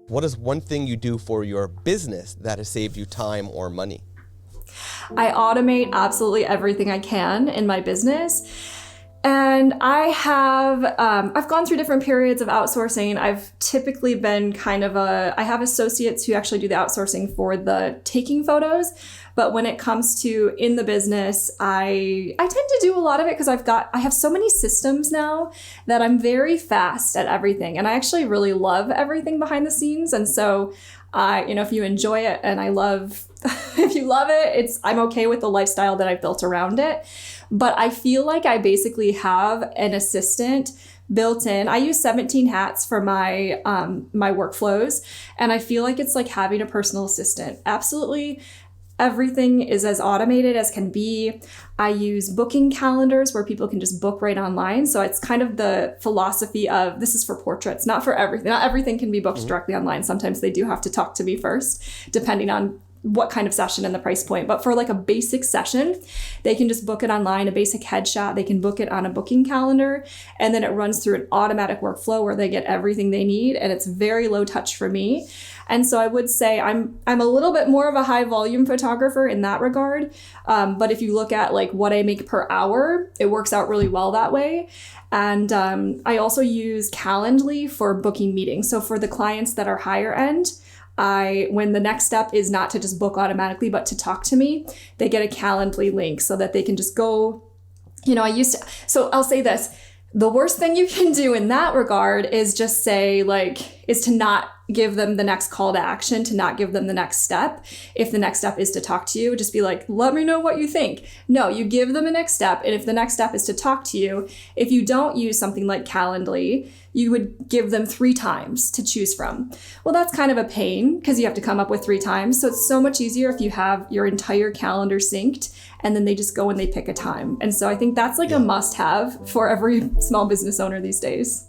What is one thing you do for your business that has saved you time or money? I automate absolutely everything I can in my business. And I've gone through different periods of outsourcing. I've typically been I have associates who actually do the outsourcing for the taking photos. But when it comes to in the business, I tend to do a lot of it because I have so many systems now that I'm very fast at everything. And I actually really love everything behind the scenes. And so if you enjoy it and if you love it, I'm okay with the lifestyle that I've built around it. But I feel like I basically have an assistant built in. I use 17 hats for my workflows, and I feel like it's like having a personal assistant. Absolutely everything is as automated as can be. I use booking calendars where people can just book right online. So it's kind of the philosophy of this is for portraits, not for everything. Not everything can be booked directly online. Sometimes they do have to talk to me first, depending on what kind of session and the price point. But for like a basic session, they can just book it online, a basic headshot. They can book it on a booking calendar, and then it runs through an automatic workflow where they get everything they need. And it's very low touch for me. And so I would say I'm a little bit more of a high volume photographer in that regard. But if you look at like what I make per hour, it works out really well that way. And I also use Calendly for booking meetings. So for the clients that are higher end, when the next step is not to just book automatically, but to talk to me, they get a Calendly link so that they can just go, so I'll say this, the worst thing you can do in that regard is just say is to not give them the next call to action, to not give them the next step. If the next step is to talk to you, just be like, let me know what you think. No, you give them a next step. And if the next step is to talk to you, if you don't use something like Calendly, you would give them 3 times to choose from. Well, that's kind of a pain because you have to come up with 3 times. So it's so much easier if you have your entire calendar synced and then they just go and they pick a time. And so I think that's a must-have for every small business owner these days.